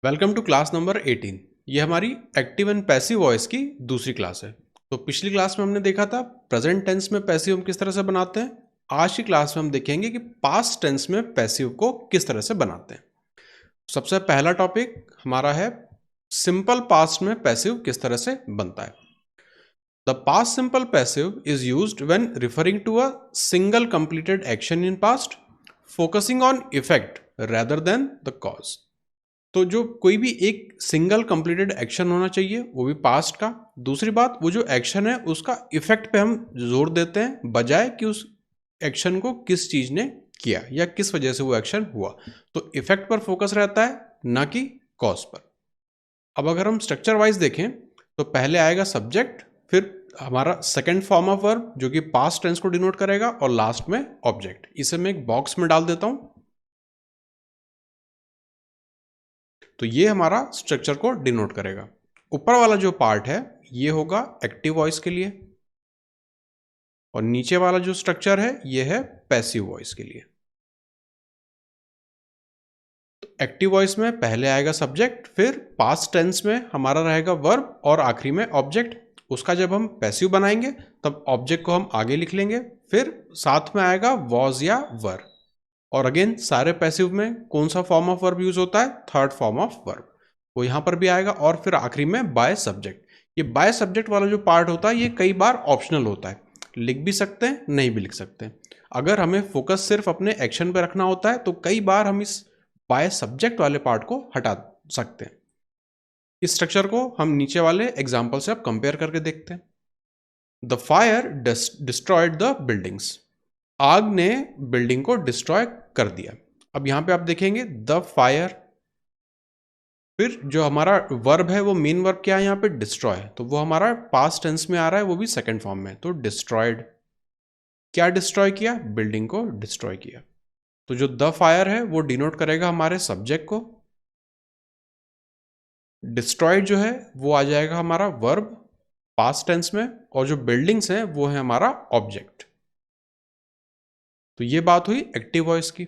Welcome to class number 18। ये हमारी active and passive voice की दूसरी क्लास है। तो पिछली क्लास में हमने देखा था प्रेजेंट टेंस में पैसिव हम किस तरह से बनाते हैं। आज की क्लास में हम देखेंगे कि पास्ट टेंस में पैसिव को किस तरह से बनाते हैं। सबसे पहला टॉपिक हमारा है सिंपल पास्ट में पैसिव किस तरह से बनता है। The past simple passive is used when referring to a single completed action in past, focusing on effect rather than the cause. तो जो कोई भी एक सिंगल कंप्लीटेड एक्शन होना चाहिए, वो भी पास्ट का। दूसरी बात, वो जो एक्शन है उसका इफेक्ट पे हम जोर देते हैं, बजाय कि उस एक्शन को किस चीज ने किया या किस वजह से वो एक्शन हुआ। तो इफेक्ट पर फोकस रहता है, ना कि कॉज पर। अब अगर हम स्ट्रक्चर वाइज देखें तो पहले आएगा सब्जेक्ट, फिर हमारा सेकेंड फॉर्म ऑफ वर्ब जो कि पास्ट टेंस को डिनोट करेगा, और लास्ट में ऑब्जेक्ट। इसे मैं एक बॉक्स में डाल देता हूं। तो ये हमारा स्ट्रक्चर को डिनोट करेगा। ऊपर वाला जो पार्ट है ये होगा एक्टिव वॉइस के लिए, और नीचे वाला जो स्ट्रक्चर है ये है पैसिव वॉइस के लिए। तो एक्टिव वॉइस में पहले आएगा सब्जेक्ट, फिर पास्ट टेंस में हमारा रहेगा वर्ब, और आखिरी में ऑब्जेक्ट। उसका जब हम पैसिव बनाएंगे तब ऑब्जेक्ट को हम आगे लिख लेंगे, फिर साथ में आएगा वॉज या वर। और अगेन सारे पैसिव में कौन सा फॉर्म ऑफ वर्ब यूज होता है? Third form of verb. वो यहां पर भी आएगा, और फिर आखिरी में बाय सब्जेक्ट। ये बाय सब्जेक्ट वाला जो पार्ट होता है ये कई बार ऑप्शनल होता है, लिख भी सकते हैं, नहीं भी लिख सकते हैं। अगर हमें फोकस सिर्फ अपने एक्शन पे रखना होता है तो कई बार हम इस बाय सब्जेक्ट वाले पार्ट को हटा सकते हैं। इस स्ट्रक्चर को हम नीचे वाले एग्जाम्पल से अब कंपेयर करके देखते हैं। The fire destroyed the buildings. आग ने बिल्डिंग को डिस्ट्रॉय कर दिया। अब यहां पे आप देखेंगे द फायर, फिर जो हमारा वर्ब है वो मेन वर्ब क्या है यहाँ पे? डिस्ट्रॉय। तो वो हमारा पास्ट टेंस में आ रहा है, वो भी सेकंड फॉर्म में। तो डिस्ट्रॉयड, क्या डिस्ट्रॉय किया? बिल्डिंग को डिस्ट्रॉय किया। तो जो द फायर है वो डिनोट करेगा हमारे सब्जेक्ट को, डिस्ट्रॉयड जो है वो आ जाएगा हमारा वर्ब पास्ट टेंस में, और जो बिल्डिंग्स है वो है हमारा ऑब्जेक्ट। तो ये बात हुई एक्टिव वॉइस की।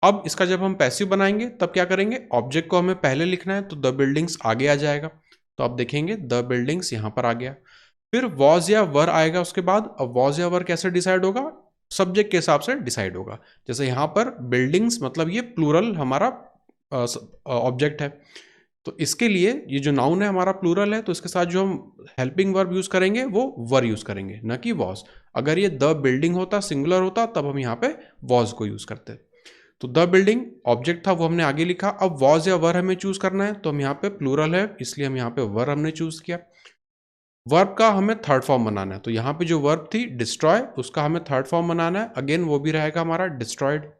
अब इसका जब हम पैसिव बनाएंगे तब क्या करेंगे? ऑब्जेक्ट को हमें पहले लिखना है, तो द बिल्डिंग्स आगे आ जाएगा। तो आप देखेंगे द बिल्डिंग्स यहां पर आ गया। फिर वॉज या वर आएगा उसके बाद। अब वॉज या वर कैसे डिसाइड होगा? सब्जेक्ट के हिसाब से डिसाइड होगा। जैसे यहां पर बिल्डिंग्स मतलब ये प्लूरल हमारा ऑब्जेक्ट है, तो इसके लिए ये जो नाउन है हमारा प्लूरल है, तो इसके साथ जो हम हेल्पिंग वर्ब यूज करेंगे वो वर यूज करेंगे, ना कि वॉज। अगर ये द बिल्डिंग होता, सिंगुलर होता, तब हम यहाँ पे वॉज को यूज करते। तो द बिल्डिंग ऑब्जेक्ट था, वो हमने आगे लिखा। अब वॉज या वर हमें चूज करना है, तो हम यहाँ पे प्लूरल है इसलिए हम यहाँ पे वर हमने चूज किया। वर्ब का हमें थर्ड फॉर्म बनाना है, तो यहाँ पे जो वर्ब थी डिस्ट्रॉय, उसका हमें थर्ड फॉर्म बनाना है। अगेन वो भी रहेगा हमारा डिस्ट्रॉयड।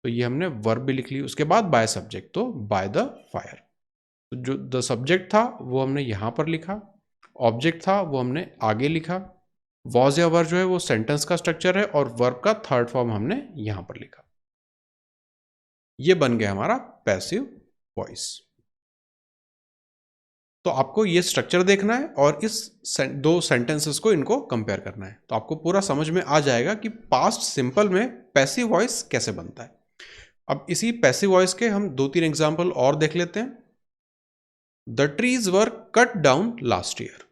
तो ये हमने वर्ब भी लिख ली। उसके बाद बाय सब्जेक्ट, तो बाय द फायर। तो जो द सब्जेक्ट था वो हमने यहाँ पर लिखा, ऑब्जेक्ट था वो हमने आगे लिखा। वॉज या वर जो है वो सेंटेंस का स्ट्रक्चर है, और वर्ब का थर्ड फॉर्म हमने यहाँ पर लिखा। ये बन गया हमारा पैसिव वॉइस। तो आपको ये स्ट्रक्चर देखना है और इस दो सेंटेंसेस को इनको कंपेयर करना है, तो आपको पूरा समझ में आ जाएगा कि पास्ट सिंपल में पैसिव वॉइस कैसे बनता है। अब इसी पैसिव वॉइस के हम 2-3 एग्जांपल और देख लेते हैं। The trees were cut down last year.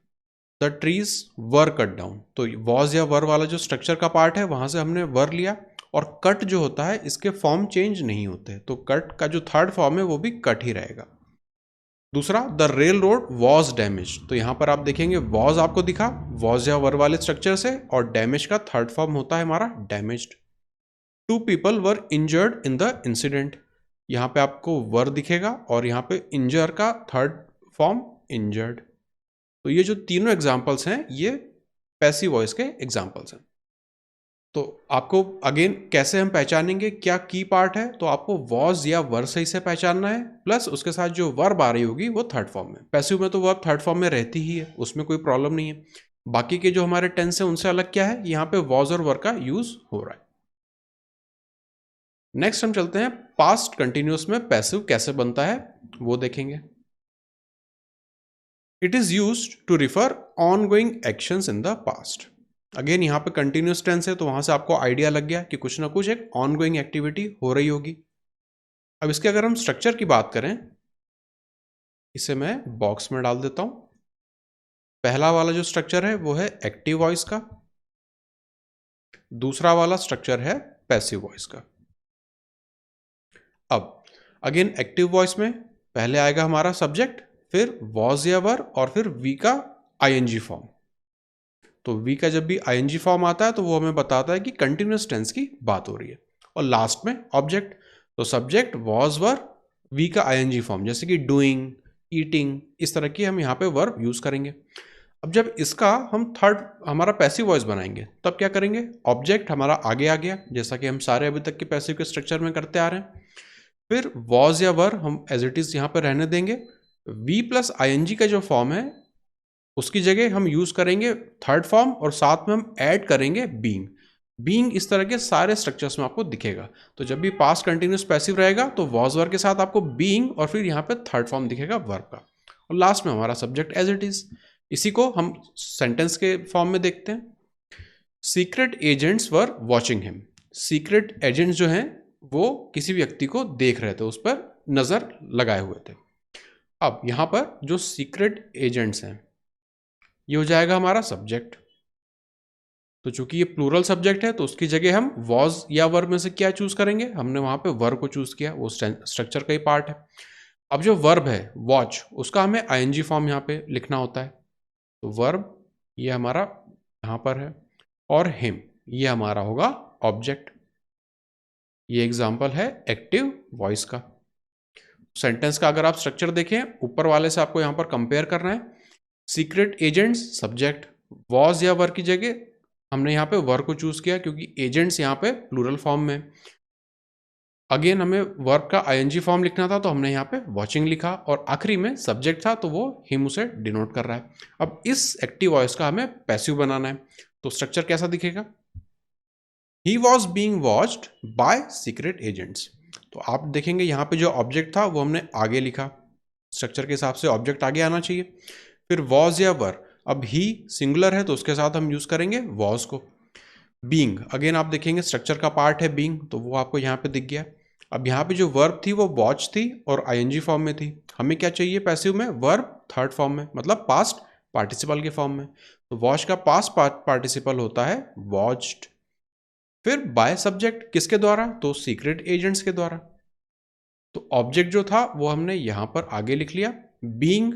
The trees were cut down, तो वॉज या वर वाला जो स्ट्रक्चर का पार्ट है वहां से हमने वर लिया। और कट जो होता है इसके फॉर्म चेंज नहीं होते, तो कट का जो थर्ड फॉर्म है वो भी कट ही रहेगा। दूसरा, the rail road was damage, तो यहां पर आप देखेंगे वॉज आपको दिखा वॉज या वर वाले स्ट्रक्चर से, और डैमेज का थर्ड फॉर्म होता है हमारा damaged. 2 people were injured in the incident, यहां पे आपको वर दिखेगा, और यहां पे इंजर का थर्ड फॉर्म इंजर्ड। तो ये जो तीनों एग्जाम्पल्स हैं ये पैसिव वॉइस के एग्जाम्पल्स हैं। तो आपको अगेन कैसे हम पहचानेंगे क्या की पार्ट है? तो आपको वॉज या वर से इसे पहचानना है, प्लस उसके साथ जो वर्ब आ रही होगी वो थर्ड फॉर्म में। पैसिव में तो वर्ब थर्ड फॉर्म में रहती ही है, उसमें कोई प्रॉब्लम नहीं है। बाकी के जो हमारे टेंस है उनसे अलग क्या है? यहाँ पे वॉज और वर का यूज हो रहा है। नेक्स्ट हम चलते हैं पास्ट कंटिन्यूअस में पैसिव कैसे बनता है वो देखेंगे। It is used to refer ongoing actions in the past. Again यहाँ पे कंटिन्यूस टेंस है तो वहां से आपको आइडिया लग गया कि कुछ ना कुछ एक ऑनगोइंग एक्टिविटी हो रही होगी। अब इसके अगर हम स्ट्रक्चर की बात करें, इसे मैं बॉक्स में डाल देता हूं। पहला वाला जो स्ट्रक्चर है वो है एक्टिव वॉइस का, दूसरा वाला स्ट्रक्चर है पैसिव वॉइस का। अब अगेन एक्टिव वॉइस में पहले आएगा हमारा सब्जेक्ट, फिर वॉज या वर और फिर वी का आईएनजी फॉर्म। तो वी का जब भी आईएनजी फॉर्म आता है तो वो हमें बताता है कि कंटिन्यूअस टेंस की बात हो रही है। और लास्ट में ऑब्जेक्ट, तो सब्जेक्ट वॉज वर वी का आईएनजी फॉर्म, जैसे कि डूइंग, ईटिंग, इस तरह की हम यहाँ पे वर्ब यूज करेंगे। अब जब इसका हम थर्ड हमारा पैसिव वॉइस बनाएंगे तब क्या करेंगे, ऑब्जेक्ट हमारा आगे आ गया जैसा कि हम सारे अभी तक के पैसिव के स्ट्रक्चर में करते आ रहे हैं। फिर वॉज या वर हम एज इट इज यहाँ पर रहने देंगे। वी प्लस आईएनजी का जो फॉर्म है उसकी जगह हम यूज करेंगे थर्ड फॉर्म और साथ में हम ऐड करेंगे बीइंग। बीइंग इस तरह के सारे स्ट्रक्चर्स में आपको दिखेगा। तो जब भी पास्ट कंटिन्यूस पैसिव रहेगा तो वॉज वर के साथ आपको बीइंग और फिर यहाँ पे थर्ड फॉर्म दिखेगा वर्ब का, और लास्ट में हमारा सब्जेक्ट एज इट इज। इसी को हम सेंटेंस के फॉर्म में देखते हैं। Secret agents were watching him. Secret agents जो हैं वो किसी व्यक्ति को देख रहे थे, उस पर नजर लगाए हुए थे। अब यहां पर जो सीक्रेट एजेंट्स हैं ये हो जाएगा हमारा सब्जेक्ट। तो चूंकि ये प्लूरल सब्जेक्ट है तो उसकी जगह हम वॉज या वर्ब में से क्या चूज करेंगे, हमने वहां पे वर्ब को चूज किया, वो स्ट्रक्चर का ही पार्ट है। अब जो वर्ब है वॉच, उसका हमें आईएनजी फॉर्म यहाँ पे लिखना होता है। तो वर्ब ये हमारा यहाँ पर है और हिम ये हमारा होगा ऑब्जेक्ट। ये एग्जाम्पल है एक्टिव वॉइस का। सेंटेंस का अगर आप स्ट्रक्चर देखें, ऊपर वाले से आपको यहाँ पर कंपेयर करना है। सीक्रेट एजेंट्स सब्जेक्ट, वॉज या वर्ब की जगह हमने यहाँ पे वर्ब को चूज किया क्योंकि एजेंट्स यहाँ पे प्लूरल फॉर्म में। अगेन हमें वर्ब का आईएनजी फॉर्म लिखना था तो हमने यहाँ पे वॉचिंग लिखा, और आखिरी में सब्जेक्ट था तो वो हिम उसे डिनोट कर रहा है। अब इस एक्टिव वॉइस का हमें पैसिव बनाना है, तो स्ट्रक्चर कैसा दिखेगा, he was being watched bye secret agents. तो आप देखेंगे यहाँ पे जो ऑब्जेक्ट था वो हमने आगे लिखा, स्ट्रक्चर के हिसाब से ऑब्जेक्ट आगे आना चाहिए। फिर वॉज या वर, अब ही सिंगुलर है तो उसके साथ हम यूज करेंगे वॉज को। बींग अगेन आप देखेंगे स्ट्रक्चर का पार्ट है बींग, तो वो आपको यहाँ पे दिख गया। अब यहाँ पे जो वर्ब थी वो वॉच थी और आईएनजी फॉर्म में थी। हमें क्या चाहिए पैसिव में, वर्ब थर्ड फॉर्म में, मतलब पास्ट पार्टिसिपल के फॉर्म में। तो वॉच का पास्ट पार्टिसिपल होता है वॉच्ड। फिर बाय सब्जेक्ट किसके द्वारा, तो सीक्रेट एजेंट्स के द्वारा। तो ऑब्जेक्ट जो था वो हमने यहां पर आगे लिख लिया। बीइंग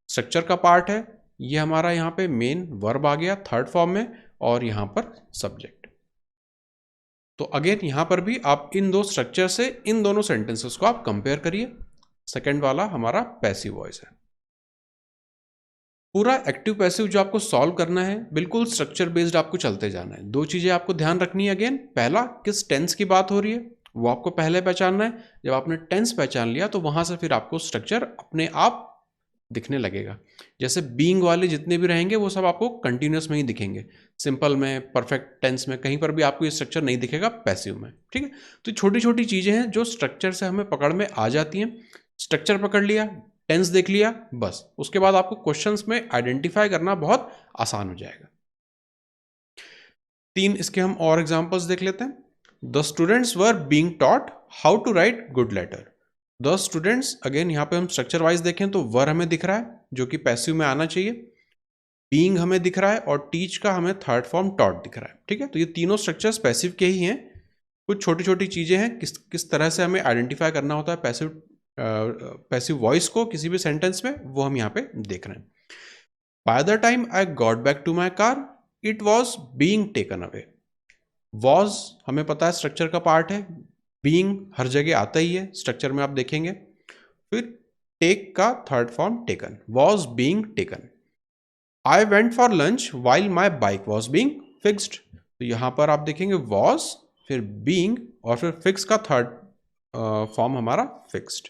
स्ट्रक्चर का पार्ट है, ये हमारा यहाँ पे मेन वर्ब आ गया थर्ड फॉर्म में, और यहां पर सब्जेक्ट। तो अगेन यहां पर भी आप इन दो स्ट्रक्चर से इन दोनों सेंटेंसेस को आप कंपेयर करिए। सेकेंड वाला हमारा पैसिव वॉइस है। पूरा एक्टिव पैसिव जो आपको सॉल्व करना है बिल्कुल स्ट्रक्चर बेस्ड आपको चलते जाना है। दो चीजें आपको ध्यान रखनी है। अगेन पहला, किस टेंस की बात हो रही है वो आपको पहले पहचानना है। जब आपने टेंस पहचान लिया तो वहां से फिर आपको स्ट्रक्चर अपने आप दिखने लगेगा। जैसे बीइंग वाले जितने भी रहेंगे वो सब आपको कंटिन्यूस में ही दिखेंगे, सिंपल में, परफेक्ट टेंस में, कहीं पर भी आपको ये स्ट्रक्चर नहीं दिखेगा पैसिव में। ठीक है, तो छोटी छोटी चीजें हैं जो स्ट्रक्चर से हमें पकड़ में आ जाती हैं। स्ट्रक्चर पकड़ लिया, टेंस देख लिया, बस उसके बाद आपको क्वेश्चंस में आइडेंटिफाई करना बहुत आसान हो जाएगा। तीन इसके हम और एग्जांपल्स देख लेते हैं। The students were being taught how to write good letter. The students, again यहाँ पे हम स्ट्रक्चर वाइज देखें तो वर हमें दिख रहा है जो कि पैसिव में आना चाहिए, बीइंग हमें दिख रहा है, और टीच का हमें थर्ड फॉर्म टॉट दिख रहा है। ठीक है, तो ये तीनों स्ट्रक्चर्स पैसिव के ही हैं। कुछ छोटी छोटी चीजें हैं किस तरह से हमें आइडेंटिफाई करना होता है पैसिव वॉइस को किसी भी सेंटेंस में, वो हम यहाँ पे देख रहे हैं। By the time I got back to my car it was being taken away. Was हमें पता है स्ट्रक्चर का पार्ट है, बीइंग हर जगह आता ही है स्ट्रक्चर में, आप देखेंगे। फिर टेक का third form taken, was being taken. I went for lunch while my bike was being fixed. तो यहां पर आप देखेंगे वॉज, फिर बीइंग, और फिर फिक्स का थर्ड फॉर्म हमारा फिक्स्ड।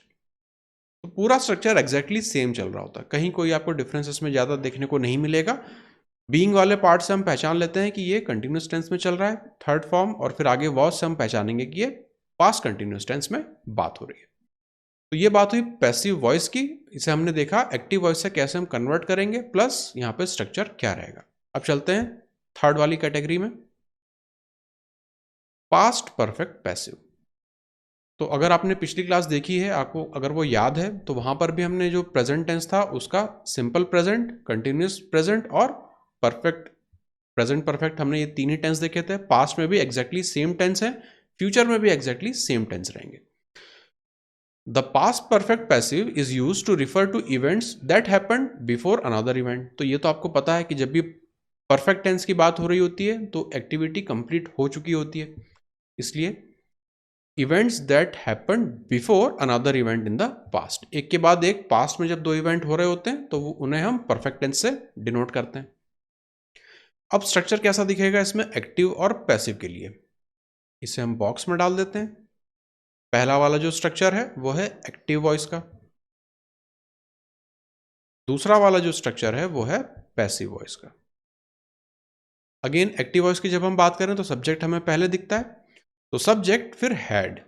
तो पूरा स्ट्रक्चर एग्जैक्टली सेम चल रहा होता है, कहीं कोई आपको डिफरेंसेस में ज़्यादा देखने को नहीं मिलेगा। बीइंग वाले पार्ट से हम पहचान लेते हैं कि ये कंटिन्यूस टेंस में चल रहा है थर्ड फॉर्म, और फिर आगे वॉज से हम पहचानेंगे कि ये पास्ट कंटिन्यूस टेंस में बात हो रही है। तो ये बात हुई पैसिव वॉइस की। इसे हमने देखा एक्टिव वॉइस से कैसे हम कन्वर्ट करेंगे, प्लस यहाँ पे स्ट्रक्चर क्या रहेगा। अब चलते हैं थर्ड वाली कैटेगरी में पास्ट परफेक्ट पैसिव। तो अगर आपने पिछली क्लास देखी है, आपको अगर वो याद है, तो वहां पर भी हमने जो प्रेजेंट टेंस था उसका सिंपल प्रेजेंट, कंटिन्यूस प्रेजेंट और परफेक्ट प्रेजेंट परफेक्ट, हमने ये तीन ही टेंस देखे थे। पास्ट में भी एग्जैक्टली सेम टेंस है, फ्यूचर में भी एग्जैक्टली सेम टेंस रहेंगे। The past perfect passive is use to refer to events that happened before another event. तो ये तो आपको पता है कि जब भी परफेक्ट टेंस की बात हो रही होती है तो एक्टिविटी कंप्लीट हो चुकी होती है, इसलिए events that happened before another event in the past, एक के बाद एक पास्ट में जब दो इवेंट हो रहे होते हैं तो उन्हें हम परफेक्ट टेंस से डिनोट करते हैं। अब स्ट्रक्चर कैसा दिखेगा इसमें एक्टिव और पैसिव के लिए, इसे हम बॉक्स में डाल देते हैं। पहला वाला जो स्ट्रक्चर है वो है एक्टिव वॉइस का, दूसरा वाला जो स्ट्रक्चर है वो है पैसिव वॉइस का। अगेन एक्टिव वॉइस की जब हम बात करें तो सब्जेक्ट हमें पहले दिखता है, तो सब्जेक्ट फिर हैड,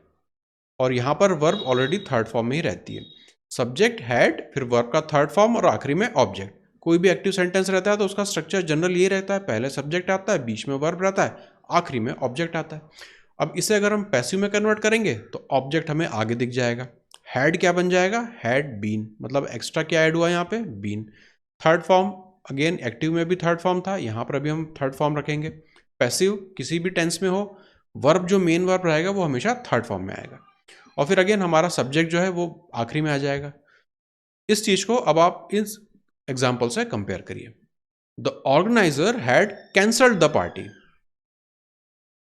और यहां पर वर्ब ऑलरेडी थर्ड फॉर्म में ही रहती है। सब्जेक्ट हैड, फिर वर्ब का थर्ड फॉर्म और आखिरी में ऑब्जेक्ट। कोई भी एक्टिव सेंटेंस रहता है तो उसका स्ट्रक्चर जनरल ये रहता है, पहले सब्जेक्ट आता है, बीच में वर्ब रहता है, आखिरी में ऑब्जेक्ट आता है। अब इसे अगर हम पैसिव में कन्वर्ट करेंगे तो ऑब्जेक्ट हमें आगे दिख जाएगा। हैड क्या बन जाएगा, हैड बीन, मतलब एक्स्ट्रा क्या ऐड हुआ यहाँ पे, been. Third form, again active में भी थर्ड फॉर्म था, यहाँ पर अभी हम थर्ड फॉर्म रखेंगे। पैसिव किसी भी टेंस में हो, वर्ब जो मेन वर्ब रहेगा वो हमेशा थर्ड फॉर्म में आएगा, और फिर अगेन हमारा सब्जेक्ट जो है वो आखिरी में आ जाएगा। इस चीज को अब आप इस एग्जाम्पल से कंपेयर करिए। The organiser had cancelled the party.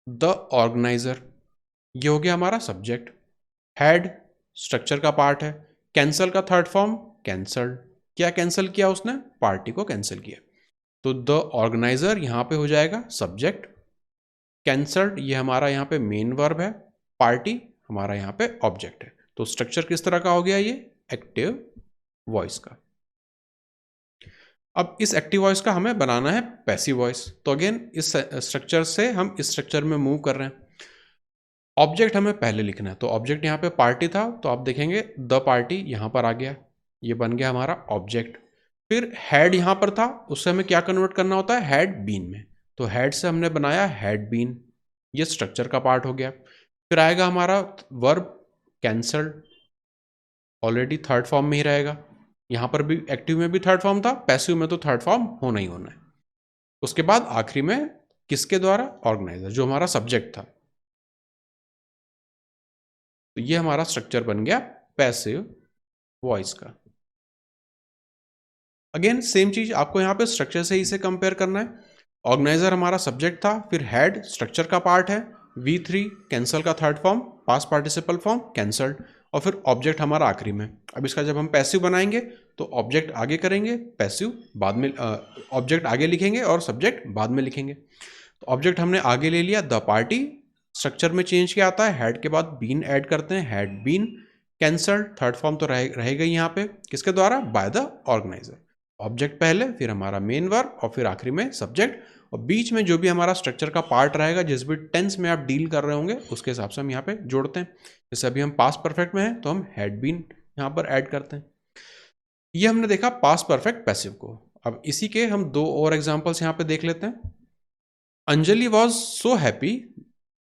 The organiser ये हो गया हमारा सब्जेक्ट, हैड स्ट्रक्चर का पार्ट है, कैंसल का थर्ड फॉर्म कैंसल्ड, क्या कैंसिल किया उसने, पार्टी को कैंसिल किया। तो द ऑर्गेनाइजर यहां पे हो जाएगा सब्जेक्ट, कैंसल्ड ये हमारा यहां पे मेन वर्ब है, पार्टी हमारा यहां पे ऑब्जेक्ट है। तो स्ट्रक्चर किस तरह का हो गया, ये एक्टिव वॉइस का। अब इस एक्टिव वॉइस का हमें बनाना है पैसिव वॉइस, तो अगेन इस स्ट्रक्चर से हम इस स्ट्रक्चर में मूव कर रहे हैं। ऑब्जेक्ट हमें पहले लिखना है, तो ऑब्जेक्ट यहाँ पे पार्टी था, तो आप देखेंगे द पार्टी यहाँ पर आ गया, ये बन गया हमारा ऑब्जेक्ट। फिर हैड यहाँ पर था, उससे हमें क्या कन्वर्ट करना होता है, हैड बीन में, तो हैड से हमने बनाया हैड बीन, ये स्ट्रक्चर का पार्ट हो गया। फिर आएगा हमारा verb cancelled, already third form में ही रहेगा, यहाँ पर भी एक्टिव में भी थर्ड फॉर्म था, पैसिव में तो थर्ड फॉर्म होना ही होना है। उसके बाद आखिरी में किसके द्वारा, ऑर्गेनाइजर जो हमारा सब्जेक्ट था। तो ये हमारा स्ट्रक्चर बन गया पैसिव वॉइस का। अगेन सेम चीज आपको यहां पे स्ट्रक्चर से ही इसे कंपेयर करना है। ऑर्गेनाइजर हमारा सब्जेक्ट था, फिर हेड स्ट्रक्चर का पार्ट है, V3 कैंसल का third form, past participle form cancelled, और फिर ऑब्जेक्ट हमारा आखिरी में। अब इसका जब हम पैसिव बनाएंगे तो ऑब्जेक्ट आगे करेंगे, पैसिव बाद में, ऑब्जेक्ट आगे लिखेंगे और सब्जेक्ट बाद में लिखेंगे। तो ऑब्जेक्ट हमने आगे ले लिया, द पार्टी, स्ट्रक्चर में चेंज क्या आता है, हेड के बाद बीन ऐड करते हैं, had been cancelled, third form तो रहेगा यहाँ पे, किसके द्वारा, बाय द ऑर्गेनाइजर। ऑब्जेक्ट पहले, फिर हमारा मेन वर्ब, और फिर आखिरी में सब्जेक्ट, और बीच में जो भी हमारा स्ट्रक्चर का पार्ट रहेगा, जिस भी टेंस में आप डील कर रहे होंगे उसके हिसाब से हम यहाँ पे जोड़ते हैं। जैसे अभी हम पास्ट परफेक्ट में हैं तो हम हैड बीन यहाँ पर ऐड करते हैं। ये हमने देखा पास्ट परफेक्ट पैसिव को। अब इसी के हम दो और एग्जाम्पल्स यहाँ पे देख लेते हैं। Anjali was so happy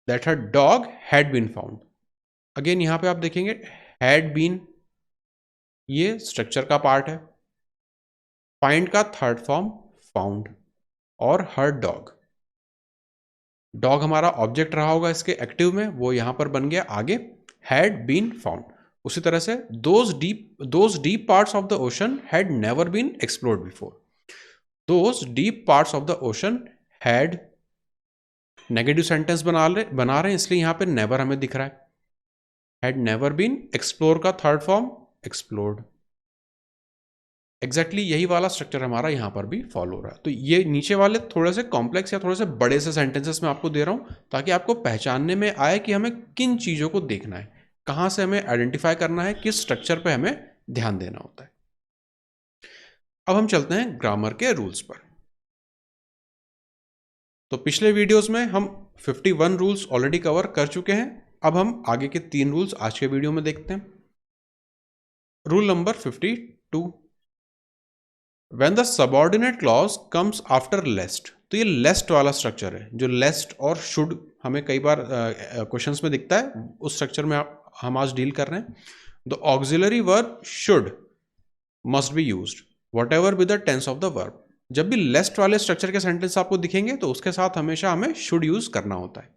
that her dog had been found. Again यहाँ पे आप देखेंगे हैड बीन, ये स्ट्रक्चर का पार्ट है, फाइंड का थर्ड फॉर्म फाउंड, और हर डॉग, डॉग हमारा ऑब्जेक्ट रहा होगा इसके एक्टिव में, वो यहां पर बन गया आगे हैड बीन फाउंड। उसी तरह से those deep parts of the ocean had never been explored before, those deep parts of the ocean had, negative sentence बना रहे हैं इसलिए यहां पे नेवर हमें दिख रहा है, हैड नेवर बीन एक्सप्लोर का थर्ड फॉर्म एक्सप्लोर्ड। एग्जैक्टली यही वाला स्ट्रक्चर हमारा यहाँ पर भी फॉलो हो रहा है। तो ये नीचे वाले थोड़े से कॉम्प्लेक्स या थोड़े से बड़े से सेंटेंसेस में आपको दे रहा हूँ ताकि आपको पहचानने में आए कि हमें किन चीज़ों को देखना है, कहाँ से हमें आइडेंटिफाई करना है, किस स्ट्रक्चर पे हमें ध्यान देना होता है। अब हम चलते हैं ग्रामर के रूल्स पर। तो पिछले वीडियोस में हम 51 रूल्स ऑलरेडी कवर कर चुके हैं, अब हम आगे के 3 रूल्स आज के वीडियो में देखते हैं। Rule number 52, when the subordinate clause comes after lest, तो ये लेस्ट वाला स्ट्रक्चर है, जो लेस्ट और शुड हमें कई बार क्वेश्चंस में दिखता है, उस स्ट्रक्चर में हम आज डील कर रहे हैं। The auxiliary verb should must be used whatever be the tense of the verb. जब भी लेस्ट वाले स्ट्रक्चर के सेंटेंस आपको दिखेंगे तो उसके साथ हमेशा हमें शुड यूज करना होता है।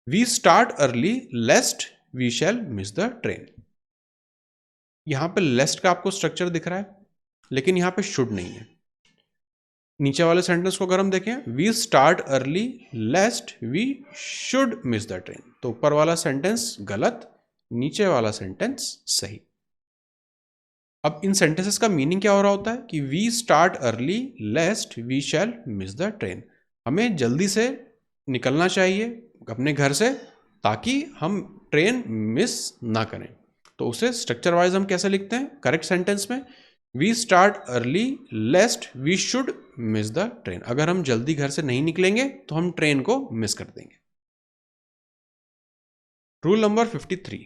We start early lest we shall miss the train. यहां पे लेस्ट का आपको स्ट्रक्चर दिख रहा है, लेकिन यहां पे शुड नहीं है। नीचे वाले सेंटेंस को अगर हम देखें, we start early lest we should miss the train, तो ऊपर वाला सेंटेंस गलत, नीचे वाला सेंटेंस सही। अब इन सेंटेंसेस का मीनिंग क्या हो रहा होता है कि we start early lest we shall miss the train. हमें जल्दी से निकलना चाहिए अपने घर से ताकि हम ट्रेन मिस ना करें। तो उसे स्ट्रक्चर वाइज हम कैसे लिखते हैं करेक्ट सेंटेंस में, we start early lest we should miss the train. अगर हम जल्दी घर से नहीं निकलेंगे तो हम ट्रेन को मिस कर देंगे। रूल नंबर 53,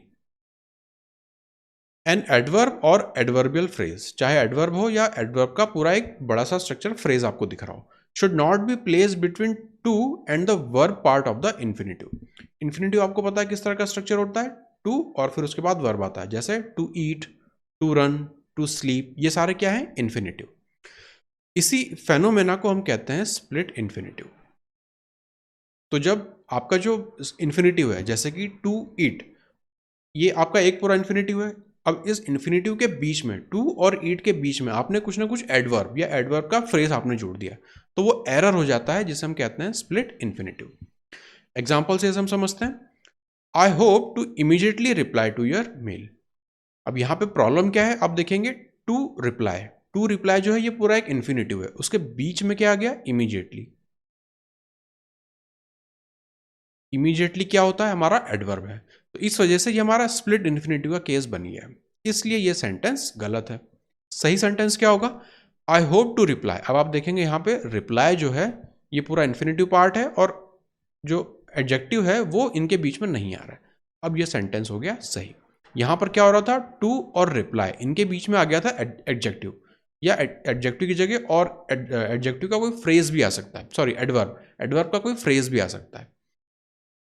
एन एडवर्ब और एडवर्बियल फ्रेज, चाहे एडवर्ब हो या एडवर्ब का पूरा एक बड़ा सा स्ट्रक्चर फ्रेज आपको दिख रहा हो, should not be placed between two and the verb part of the infinitive. Infinitive आपको पता है किस तरह का स्ट्रक्चर होता है, टू और फिर उसके बाद वर्ब आता है, जैसे to eat, to run, to sleep, ये सारे क्या है इन्फिनिटिव। इसी फेनोमेना को हम कहते हैं स्प्लिट इन्फिनिटिव। तो जब आपका जो इन्फिनिटिव है जैसे कि टू ईट, ये आपका एक पूरा इन्फिनिटिव है। अब इस इन्फिनिटिव के बीच में, टू और ईट के बीच में आपने कुछ ना कुछ एडवर्ब या एडवर्ब का फ्रेज आपने जोड़ दिया, तो वो एरर हो जाता है जिसे हम कहते हैं स्प्लिट इन्फिनिटिव। एग्जाम्पल से हम समझते हैं, I hope to immediately reply to your mail. अब यहां पे प्रॉब्लम क्या है, आप देखेंगे टू रिप्लाई जो है ये पूरा एक इन्फिनिटिव है, उसके बीच में क्या आ गया इमीडिएटली। इमीडिएटली क्या होता है हमारा एडवर्ब है, तो इस वजह से ये हमारा स्प्लिट इन्फिनिटिव का केस बन गया है, इसलिए ये सेंटेंस गलत है। सही सेंटेंस क्या होगा, आई होप टू रिप्लाई। अब आप देखेंगे यहाँ पे रिप्लाई जो है ये पूरा इन्फिनिटिव पार्ट है और जो एडजेक्टिव है वो इनके बीच में नहीं आ रहा है। अब ये सेंटेंस हो गया सही। यहाँ पर क्या हो रहा था, टू और रिप्लाई इनके बीच में आ गया था एडजेक्टिव, या एडजेक्टिव की जगह और एडजेक्टिव का कोई फ्रेज भी आ सकता है, सॉरी एडवर्ब का कोई फ्रेज भी आ सकता है,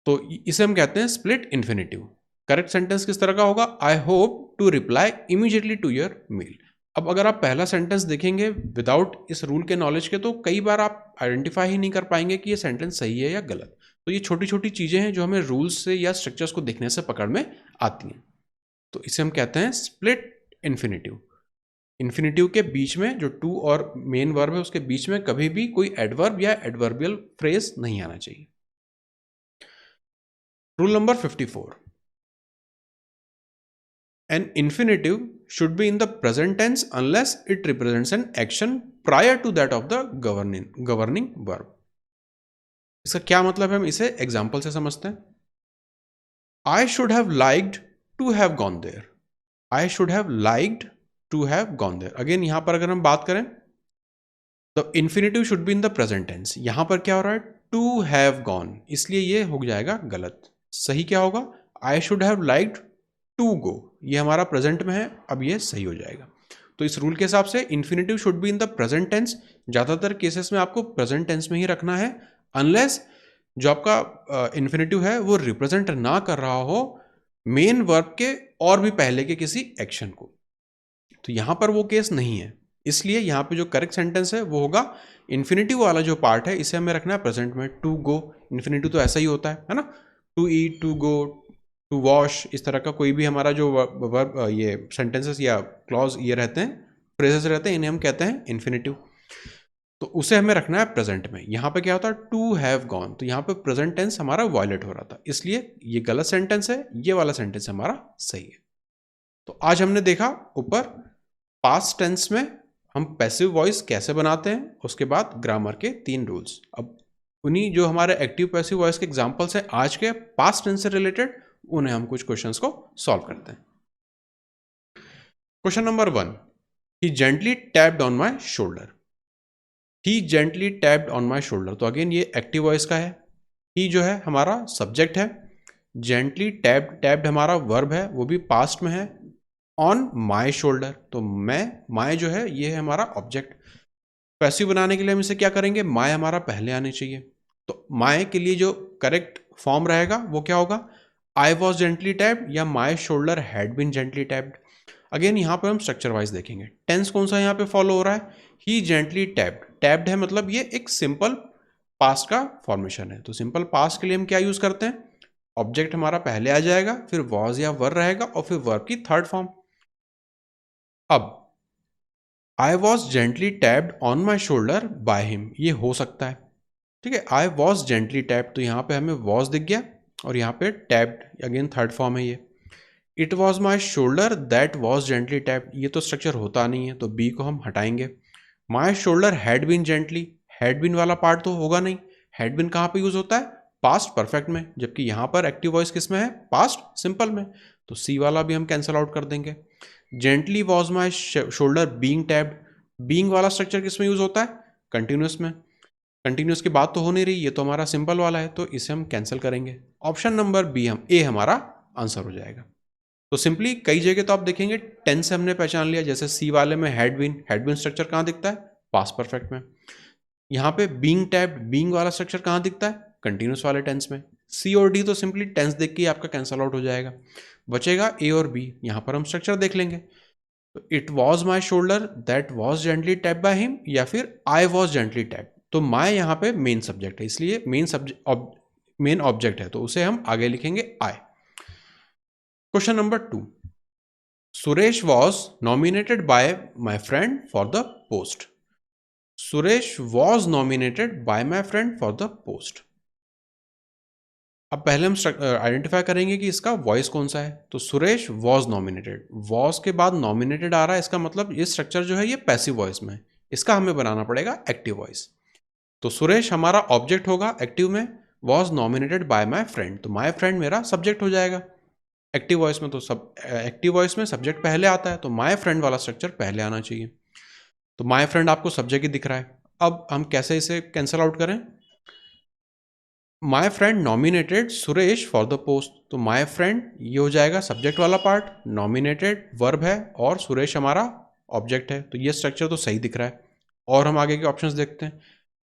तो इसे हम कहते हैं स्प्लिट इन्फिनिटिव। करेक्ट सेंटेंस किस तरह का होगा, I hope to reply immediately to your mail. अब अगर आप पहला सेंटेंस देखेंगे विदाउट इस रूल के नॉलेज के, तो कई बार आप आइडेंटिफाई ही नहीं कर पाएंगे कि ये सेंटेंस सही है या गलत। तो ये छोटी छोटी चीजें हैं जो हमें रूल्स से या स्ट्रक्चर्स को देखने से पकड़ में आती हैं, तो इसे हम कहते हैं स्प्लिट इन्फिनिटिव। इन्फिनिटिव के बीच में जो टू और मेन वर्ब है उसके बीच में कभी भी कोई एडवर्ब या एडवर्बियल फ्रेज नहीं आना चाहिए। Rule number 54. An infinitive should be in the present tense unless it represents an action prior to that of the governing verb. इसका क्या मतलब है, हम इसे एग्जाम्पल से समझते हैं। I should have liked to have gone there. I should have liked to have gone there. Again यहां पर अगर हम बात करें तो infinitive should be in the present tense, यहां पर क्या हो रहा है to have gone, इसलिए ये हो जाएगा गलत। सही क्या होगा, I should have liked to go, ये हमारा प्रेजेंट में है, अब ये सही हो जाएगा। तो इस रूल के हिसाब से infinitive should be in the present tense, ज्यादातर केसेस में आपको प्रेजेंट टेंस में ही रखना है, अनलेस जो आपका इन्फिनिटिव है वो रिप्रेजेंट ना कर रहा हो मेन वर्ब के और भी पहले के किसी एक्शन को, तो यहां पर वो केस नहीं है, इसलिए यहां पे जो करेक्ट सेंटेंस है वो होगा इन्फिनिटिव वाला जो पार्ट है इसे हमें रखना है प्रेजेंट में। टू गो इन्फिनिटिव तो ऐसा ही होता है ना, to eat, to go, to wash, इस तरह का कोई भी हमारा जो वर्ब ये सेंटेंसेस या क्लॉज ये रहते हैं, फ्रेजेस रहते हैं, इन्हें हम कहते हैं इन्फिनिटिव, तो उसे हमें रखना है प्रेजेंट में। यहाँ पे क्या होता है टू हैव गॉन, तो यहाँ पे प्रेजेंट टेंस हमारा वायलेट हो रहा था, इसलिए ये गलत सेंटेंस है, ये वाला सेंटेंस हमारा सही है। तो आज हमने देखा ऊपर पास्ट टेंस में हम पैसिव वॉइस कैसे बनाते हैं, उसके बाद ग्रामर के 3 रूल्स। अब उन्हीं जो हमारे एक्टिव पैसिव वॉइस के एग्जांपल्स हैं आज के पास्ट टेंस से रिलेटेड, उन्हें हम कुछ क्वेश्चंस को सॉल्व करते हैं। Question number 1, he gently tapped on my shoulder. He gently tapped on my shoulder, तो अगेन ये एक्टिव वॉइस का है। ही जो है हमारा सब्जेक्ट है, जेंटली टैप्ड हमारा वर्ब है, वो भी पास्ट में है। ऑन माय शोल्डर, तो मैं, माय जो है ये है हमारा ऑब्जेक्ट। पैसिव बनाने के लिए हम इसे क्या करेंगे, माय हमारा पहले आने चाहिए। तो माय के लिए जो करेक्ट फॉर्म रहेगा वो क्या होगा, आई वॉज जेंटली टैप्ड या my shoulder had been gently tapped. Again यहाँ पर हम स्ट्रक्चर वाइज देखेंगे। टेंस कौन सा यहाँ पे फॉलो हो रहा है, ही जेंटली टैप्ड। टैप्ड है मतलब ये एक सिंपल पास्ट का फॉर्मेशन है। तो सिंपल पास्ट के लिए हम क्या यूज करते हैं, ऑब्जेक्ट हमारा पहले आ जाएगा, फिर वॉज या वर रहेगा और फिर वर्ब की थर्ड फॉर्म। अब I was gently tapped on my shoulder by him, ये हो सकता है, ठीक है। आई वॉज जेंटली टैप्ड, तो यहाँ पे हमें वॉज दिख गया और यहाँ पे टैप्ड अगेन थर्ड फॉर्म है ये। It was my shoulder that was gently tapped, ये तो स्ट्रक्चर होता नहीं है तो बी को हम हटाएंगे। My shoulder had been gently, had been वाला पार्ट तो होगा नहीं। हैड बीन कहाँ पे यूज होता है, पास्ट परफेक्ट में, जबकि यहाँ पर एक्टिव वॉइस किस में है, पास्ट सिंपल में। तो सी वाला भी हम कैंसिल आउट कर देंगे। Gently was my shoulder being tapped, being वाला स्ट्रक्चर किस में यूज होता है, कंटिन्यूस में। कंटिन्यूस की बात तो हो नहीं रही, ये तो हमारा सिंपल वाला है, तो इसे हम कैंसिल करेंगे। ऑप्शन नंबर बी हम ए हमारा आंसर हो जाएगा। तो सिंपली कई जगह तो आप देखेंगे टेंस से हमने पहचान लिया, जैसे सी वाले में हैड बीन स्ट्रक्चर कहाँ दिखता है, पास्ट परफेक्ट में। यहाँ पे बीइंग टैप्ड, बीइंग वाला स्ट्रक्चर कहाँ दिखता है, कंटिन्यूस वाले टेंस में। सी और डी तो सिंपली टेंस देख के ही आपका कैंसल आउट हो जाएगा। बचेगा ए और बी, यहाँ पर हम स्ट्रक्चर देख लेंगे। तो it was my shoulder that was gently tapped by him, या फिर आई वॉज जेंटली टैप्ड। तो माई यहाँ पे मेन सब्जेक्ट है, इसलिए मेन ऑब्जेक्ट है, तो उसे हम आगे लिखेंगे I. Question number 2, Suresh was nominated by my friend for the post. Suresh was nominated by my friend for the post. अब पहले हम आइडेंटिफाई करेंगे कि इसका वॉइस कौन सा है। तो सुरेश वॉज नॉमिनेटेड, वॉज के बाद नॉमिनेटेड आ रहा है, इसका मतलब ये स्ट्रक्चर जो है ये पैसिव वॉइस में है, इसका हमें बनाना पड़ेगा एक्टिव वॉइस। तो सुरेश हमारा ऑब्जेक्ट होगा एक्टिव में, was nominated by my friend, तो माई फ्रेंड मेरा सब्जेक्ट हो जाएगा एक्टिव वॉइस में। तो सब एक्टिव वॉइस में सब्जेक्ट पहले आता है, तो माई फ्रेंड वाला स्ट्रक्चर पहले आना चाहिए। तो माई फ्रेंड आपको सब्जेक्ट ही दिख रहा है। अब हम कैसे इसे कैंसिल आउट करें, my friend nominated Suresh for the post, तो माई फ्रेंड ये हो जाएगा सब्जेक्ट वाला पार्ट, नॉमिनेटेड वर्ब है और सुरेश हमारा ऑब्जेक्ट है, तो ये स्ट्रक्चर तो सही दिख रहा है। और हम आगे के ऑप्शंस देखते हैं।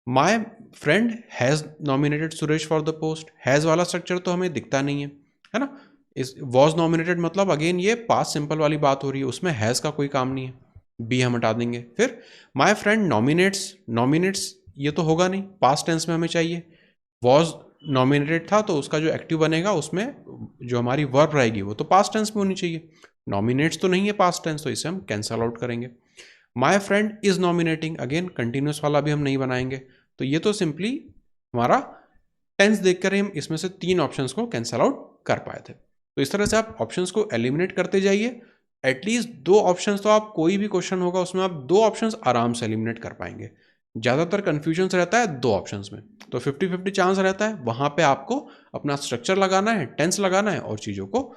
My friend has nominated Suresh for the post, has वाला स्ट्रक्चर तो हमें दिखता नहीं है ना। इस वॉज नॉमिनेटेड मतलब अगेन ये पास्ट सिंपल वाली बात हो रही है, उसमें हैज़ का कोई काम नहीं है, बी हम हटा देंगे। फिर माई फ्रेंड नॉमिनेट्स, नॉमिनेट्स ये तो होगा नहीं, पास्ट टेंस में हमें चाहिए। वॉज नॉमिनेटेड था तो उसका जो एक्टिव बनेगा उसमें जो हमारी वर्ब रहेगी वो तो पास्ट टेंस में होनी चाहिए। नॉमिनेट्स तो नहीं है पास्ट टेंस, तो इसे हम कैंसल आउट करेंगे। My friend is nominating, again continuous वाला भी हम नहीं बनाएंगे, तो ये तो सिंपली हमारा टेंस देखकर ही हम इसमें से 3 ऑप्शंस को कैंसल आउट कर पाए थे। तो इस तरह से आप ऑप्शंस को एलिमिनेट करते जाइए। एटलीस्ट 2 ऑप्शंस तो आप, कोई भी क्वेश्चन होगा उसमें आप 2 ऑप्शंस आराम से एलिमिनेट कर पाएंगे। ज़्यादातर कन्फ्यूजन रहता है 2 ऑप्शंस में, तो 50-50 चांस रहता है। वहाँ पे आपको अपना स्ट्रक्चर लगाना है, टेंस लगाना है, और चीज़ों को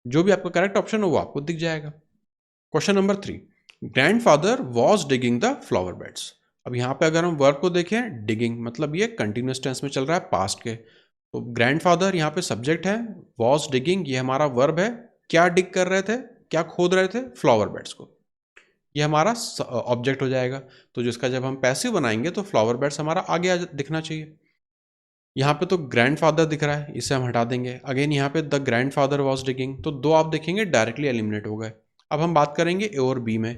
जो भी आपका करेक्ट ऑप्शन हो वो आपको दिख जाएगा। Question number 3, grandfather was digging the flower beds. अब यहाँ पे अगर हम वर्ब को देखें, डिगिंग मतलब ये कंटिन्यूस टेंस में चल रहा है पास्ट के, तो ग्रैंडफादर यहाँ पे सब्जेक्ट है, वॉज डिगिंग ये हमारा वर्ब है। क्या डिग कर रहे थे, क्या खोद रहे थे, फ्लावर बेड्स को, ये हमारा ऑब्जेक्ट हो जाएगा। तो जिसका जब हम पैसिव बनाएंगे तो फ्लावर बेड्स हमारा आगे दिखना चाहिए। यहाँ पे तो ग्रैंडफादर दिख रहा है, इसे हम हटा देंगे। अगेन यहाँ पे द ग्रैंडफादर वॉज डिगिंग, तो 2 आप देखेंगे डायरेक्टली एलिमिनेट हो गए। अब हम बात करेंगे ए और बी में।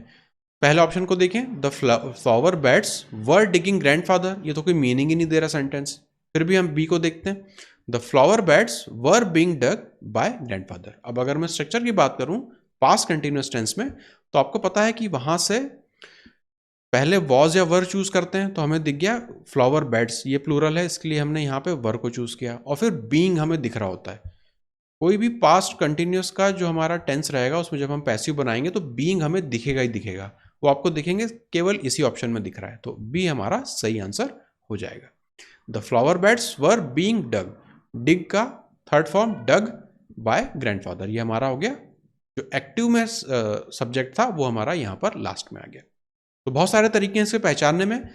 पहले ऑप्शन को देखें, the flower beds were digging grandfather, ये तो कोई मीनिंग ही नहीं दे रहा सेंटेंस। फिर भी हम बी को देखते हैं, the flower beds were being dug by grandfather. अब अगर मैं स्ट्रक्चर की बात करूं पास्ट कंटिन्यूअस टेंस में, तो आपको पता है कि वहां से पहले वॉज या वर चूज करते हैं, तो हमें दिख गया फ्लावर बेड्स, ये प्लूरल है इसके लिए हमने यहाँ पे वर को चूज किया, और फिर बीइंग हमें दिख रहा होता है। कोई भी पास्ट कंटिन्यूअस का जो हमारा टेंस रहेगा उसमें जब हम पैसिव बनाएंगे तो बीइंग हमें दिखेगा ही दिखेगा, वो आपको दिखेंगे केवल इसी ऑप्शन में दिख रहा है, तो बी हमारा सही आंसर हो जाएगा। The flower beds were being dug, dig का third form dug by grandfather, ये हमारा हो गया। जो एक्टिव में सब्जेक्ट था वो हमारा यहाँ पर लास्ट में आ गया। तो बहुत सारे तरीके हैं इसके पहचानने में।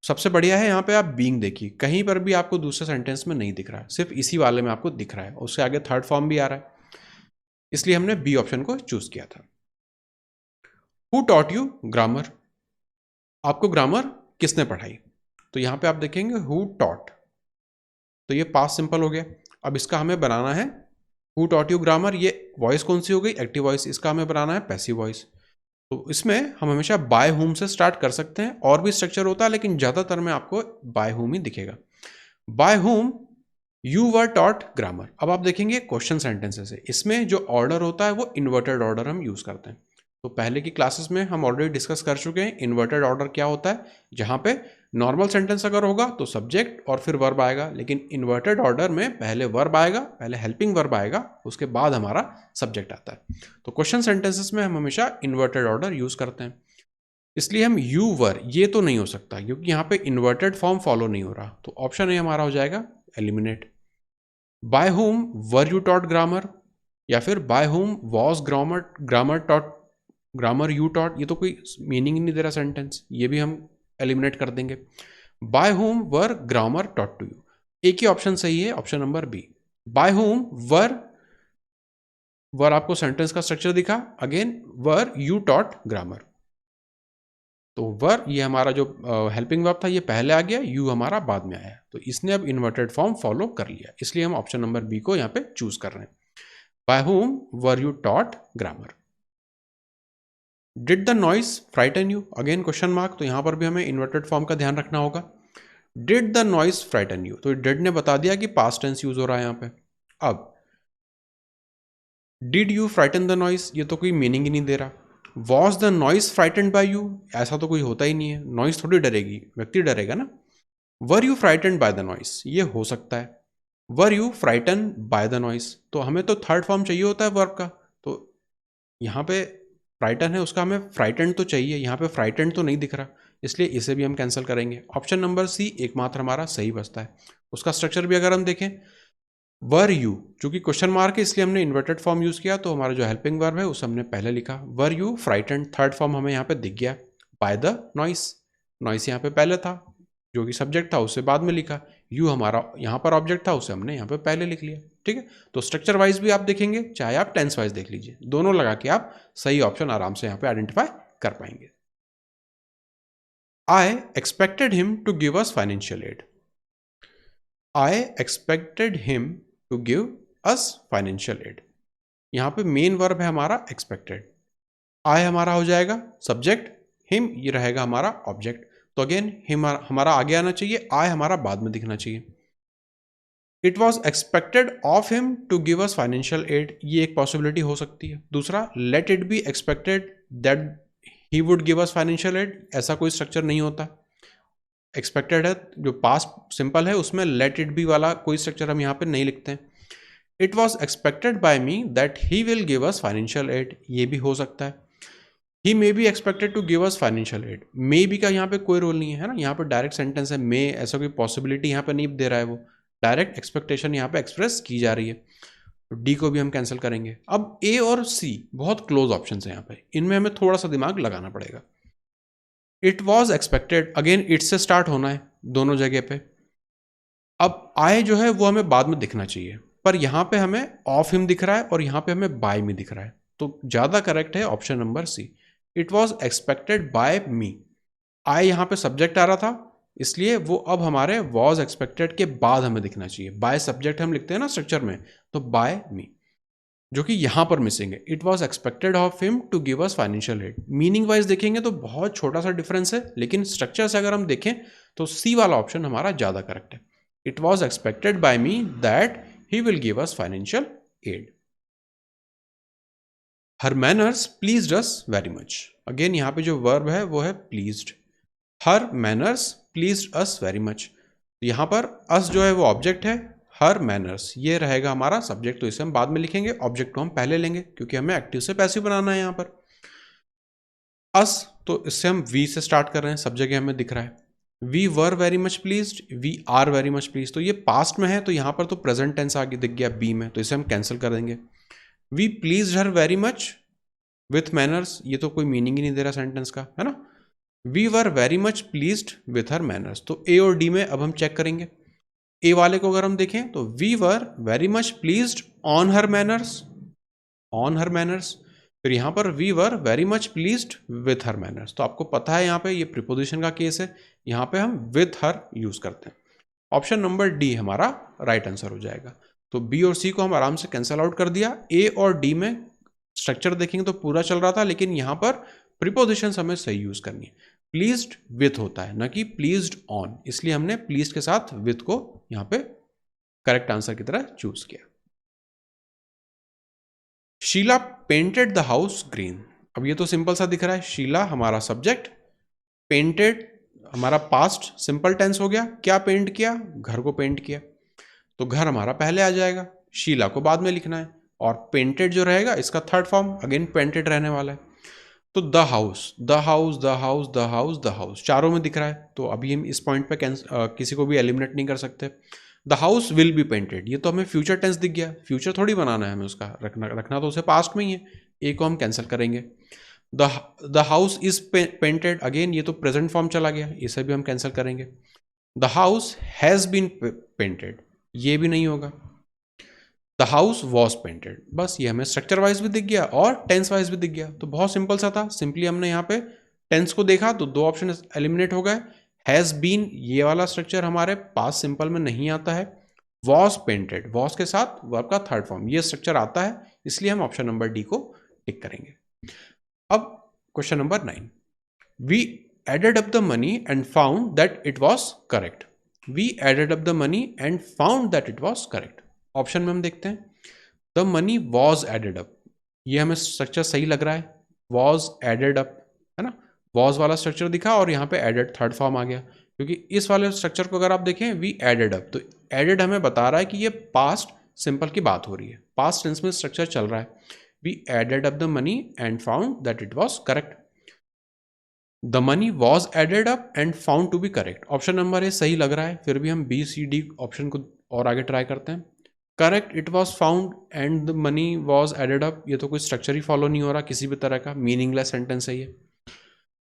सबसे बढ़िया है यहाँ पे आप बीइंग देखिए, कहीं पर भी आपको दूसरे सेंटेंस में नहीं दिख रहा है, सिर्फ इसी वाले में आपको दिख रहा है, उससे आगे थर्ड फॉर्म भी आ रहा है, इसलिए हमने बी ऑप्शन को चूज किया था। हु टॉट यू ग्रामर, आपको ग्रामर किसने पढ़ाई। तो यहाँ पे आप देखेंगे हु टॉट, तो ये पास्ट सिंपल हो गया। अब इसका हमें बनाना है हु टॉट यू ग्रामर, ये वॉइस कौन सी हो गई, एक्टिव वॉइस। इसका हमें बनाना है पैसिव वॉइस। तो इसमें हम हमेशा बाय हुम से स्टार्ट कर सकते हैं, और भी स्ट्रक्चर होता है लेकिन ज़्यादातर में आपको बाय हुम ही दिखेगा। By whom you were taught grammar. अब आप देखेंगे क्वेश्चन सेंटेंसेस है, इसमें जो ऑर्डर होता है वो इन्वर्टेड ऑर्डर हम यूज़ करते हैं। तो पहले की क्लासेस में हम ऑलरेडी डिस्कस कर चुके हैं इन्वर्टेड ऑर्डर क्या होता है, जहाँ पे नॉर्मल सेंटेंस अगर होगा तो सब्जेक्ट और फिर वर्ब आएगा, लेकिन इन्वर्टेड ऑर्डर में पहले वर्ब आएगा, पहले हेल्पिंग वर्ब आएगा, उसके बाद हमारा सब्जेक्ट आता है। तो क्वेश्चन सेंटेंसेस में हम हमेशा इन्वर्टेड ऑर्डर यूज करते हैं। इसलिए हम यू वर ये तो नहीं हो सकता क्योंकि यहाँ पे इन्वर्टेड फॉर्म फॉलो नहीं हो रहा, तो ऑप्शन ए हमारा हो जाएगा eliminate. Bye whom were you taught grammar, या फिर by whom was grammar taught grammar you taught, ये तो कोई मीनिंग नहीं दे रहा सेंटेंस, ये भी हम एलिमिनेट कर देंगे। By whom were grammar taught to you, एक ही ऑप्शन सही है, option number B. Bye whom वर आपको सेंटेंस का स्ट्रक्चर दिखा, again were you taught grammar. तो वर ये हमारा जो हेल्पिंग वर्ब था ये पहले आ गया, यू हमारा बाद में आया, तो इसने अब इन्वर्टेड फॉर्म फॉलो कर लिया, इसलिए हम ऑप्शन नंबर बी को यहाँ पे चूज कर रहे हैं। Bye whom were you taught grammar. Did the noise frighten you, again question mark, तो यहां पर भी हमें इन्वर्टेड फॉर्म का ध्यान रखना होगा। Did the noise frighten you, तो डिड ने बता दिया कि पास्ट टेंस यूज हो रहा है यहां पे। अब did you frighten the noise, ये तो कोई मीनिंग ही नहीं दे रहा। Was the noise frighten by you, ऐसा तो कोई होता ही नहीं है, नॉइस थोड़ी डरेगी, व्यक्ति डरेगा ना। Were you frighten by the noise, ये हो सकता है। Were you frighten by the noise, तो हमें तो थर्ड फॉर्म चाहिए होता है वर्ब का, तो यहाँ पे फ्राइटन है उसका हमें फ्राइटन तो चाहिए, यहाँ पे फ्राइटन तो नहीं दिख रहा, इसलिए इसे भी हम कैंसिल करेंगे। ऑप्शन नंबर सी एकमात्र हमारा सही बचता है। उसका स्ट्रक्चर भी अगर हम देखें, वर यू, चूंकि क्वेश्चन मार्क है इसलिए हमने इन्वर्टेड फॉर्म यूज किया, तो हमारा जो हेल्पिंग वर्ब है उसे हमने पहले लिखा। Were you frighten, third form हमें यहाँ पे दिख गया। बाय द नॉइस, नॉइस यहाँ पे पहले था, जो कि सब्जेक्ट था उसे बाद में लिखा। यू हमारा यहाँ पर ऑब्जेक्ट था, उसे हमने यहाँ पे पहले लिख लिया। ठीक है, तो स्ट्रक्चर वाइज भी आप देखेंगे, चाहे आप टेंस वाइज देख लीजिए, दोनों लगा के आप सही ऑप्शन आराम से यहाँ पे आइडेंटिफाई कर पाएंगे। I expected him to give us financial aid. I expected him to give us financial aid, यहाँ पे मेन वर्ब है हमारा एक्सपेक्टेड। आई हमारा हो जाएगा सब्जेक्ट, हिम ये रहेगा हमारा ऑब्जेक्ट। तो अगेन हिम हमारा आगे आना चाहिए, आई हमारा बाद में दिखना चाहिए। It was expected of him to give us financial aid, ये एक पॉसिबिलिटी हो सकती है। दूसरा, let it be expected that he would give us financial aid, ऐसा कोई स्ट्रक्चर नहीं होता। एक्सपेक्टेड है, जो पास्ट सिंपल है उसमें लेट इट बी वाला कोई स्ट्रक्चर हम यहाँ पे नहीं लिखते हैं। It was expected by me that he will give us financial aid, ये भी हो सकता है। He may be expected to give us financial aid, may be का यहाँ पे कोई रोल नहीं है ना, यहाँ पे डायरेक्ट सेंटेंस है, मे ऐसा कोई पॉसिबिलिटी यहाँ पे नहीं दे रहा है, वो डायरेक्ट एक्सपेक्टेशन यहाँ पे एक्सप्रेस की जा रही है। तो डी को भी हम कैंसिल करेंगे। अब ए और सी बहुत क्लोज ऑप्शन है यहाँ पे, इनमें हमें थोड़ा सा दिमाग लगाना पड़ेगा। It was expected, again it से स्टार्ट होना है दोनों जगह पे। अब आई जो है वो हमें बाद में दिखना चाहिए, पर यहाँ पे हमें ऑफ हिम दिख रहा है और यहाँ पे हमें बाय मी दिख रहा है, तो ज्यादा करेक्ट है option number C. It was expected by me, I यहाँ पे सब्जेक्ट आ रहा था, इसलिए वो अब हमारे वॉज एक्सपेक्टेड के बाद हमें दिखना चाहिए। बाय सब्जेक्ट हम लिखते हैं ना स्ट्रक्चर में, तो बाय मी, जो कि यहां पर मिसिंग है। It was expected of him to give us financial aid, meaning wise देखेंगे तो बहुत छोटा सा डिफरेंस है, लेकिन स्ट्रक्चर से अगर हम देखें तो सी वाला ऑप्शन हमारा ज्यादा करेक्ट है। It was expected by me that he will give us financial aid. Her manners pleased us very much, again यहाँ पे जो वर्ब है वो है pleased. Her manners pleased us very much, यहाँ पर अस जो है वो ऑब्जेक्ट है, हर मैनर्स ये रहेगा हमारा सब्जेक्ट, तो इसे हम बाद में लिखेंगे, ऑब्जेक्ट को हम पहले लेंगे क्योंकि हमें एक्टिव से पैसिव बनाना है यहाँ पर। अस, तो इससे हम वी से स्टार्ट कर रहे हैं, सब जगह हमें दिख रहा है। We were very much pleased, we are very much please, तो ये पास्ट में है, तो यहाँ पर तो प्रेजेंट टेंस आगे दिख गया बी में, तो इसे हम कैंसिल कर देंगे। We pleased her very much with manners, ये तो कोई मीनिंग ही नहीं दे रहा सेंटेंस का, है ना। We were very much pleased with her manners, तो ए और डी में अब हम चेक करेंगे। ए वाले को अगर हम देखें तो we were very much pleased on her manners, on her manners, फिर यहाँ पर we were very much pleased with her manners, तो आपको पता है यहाँ पे ये प्रीपोजिशन का केस है, यहाँ पे हम विथ हर यूज करते हैं। ऑप्शन नंबर डी हमारा राइट आंसर हो जाएगा। तो बी और सी को हम आराम से कैंसल आउट कर दिया। ए और डी में स्ट्रक्चर देखेंगे तो पूरा चल रहा था, लेकिन यहाँ पर प्रीपोजिशन हमें सही यूज करनी है। प्लीज्ड विथ होता है, न कि प्लीज्ड ऑन, इसलिए हमने प्लीज के साथ विथ को यहाँ पे करेक्ट आंसर की तरह चूज किया। Sheela painted the house green. अब ये तो सिंपल सा दिख रहा है, शीला हमारा सब्जेक्ट, पेंटेड हमारा पास्ट सिंपल टेंस हो गया। क्या पेंट किया? घर को पेंट किया, तो घर हमारा पहले आ जाएगा, शीला को बाद में लिखना है, और पेंटेड जो रहेगा इसका थर्ड फॉर्म अगेन पेंटेड रहने वाला है। तो the house, the house, the house, the house, the house चारों में दिख रहा है, तो अभी हम इस पॉइंट पे किसी को भी एलिमिनेट नहीं कर सकते। The house will be painted, ये तो हमें फ्यूचर टेंस दिख गया, फ्यूचर थोड़ी बनाना है हमें, उसका रखना तो उसे पास्ट में ही है, ए को हम कैंसिल करेंगे। The house is painted, again ये तो प्रेजेंट फॉर्म चला गया, इसे भी हम कैंसिल करेंगे। The house has been painted, ये भी नहीं होगा। द हाउस वॉज पेंटेड, बस ये हमें स्ट्रक्चर वाइज भी दिख गया और टेंस वाइज भी दिख गया, तो बहुत सिंपल सा था। सिंपली हमने यहाँ पे टेंस को देखा तो दो ऑप्शन एलिमिनेट हो गए। हैज बीन, ये वाला स्ट्रक्चर हमारे पास सिंपल में नहीं आता है। वॉज पेंटेड, वॉज के साथ वर्ब का थर्ड फॉर्म, ये स्ट्रक्चर आता है, इसलिए हम ऑप्शन नंबर डी को टिक करेंगे। अब question number 9, we added up the money and found that it was correct. We added up the money and found that it was correct. Option में हम देखते हैं, the money was added up, ये हमें structure सही लग रहा है, वॉज एडेड अप है ना, वॉज वाला स्ट्रक्चर दिखा और यहाँ पे एडेड थर्ड फॉर्म आ गया, क्योंकि इस वाले स्ट्रक्चर को अगर आप देखें वी एडेड अप, तो एडेड हमें बता रहा है कि ये पास्ट सिंपल की बात हो रही है, पास्ट टेंस में स्ट्रक्चर चल रहा है। We added up the money and found that it was correct. The money was added up and found to be correct, option number A सही लग रहा है, फिर भी हम बी सी डी ऑप्शन को और आगे ट्राई करते हैं। Correct, it was found and the money was added up, ये तो कोई स्ट्रक्चर ही फॉलो नहीं हो रहा किसी भी तरह का, मीनिंगलेस सेंटेंस है ये।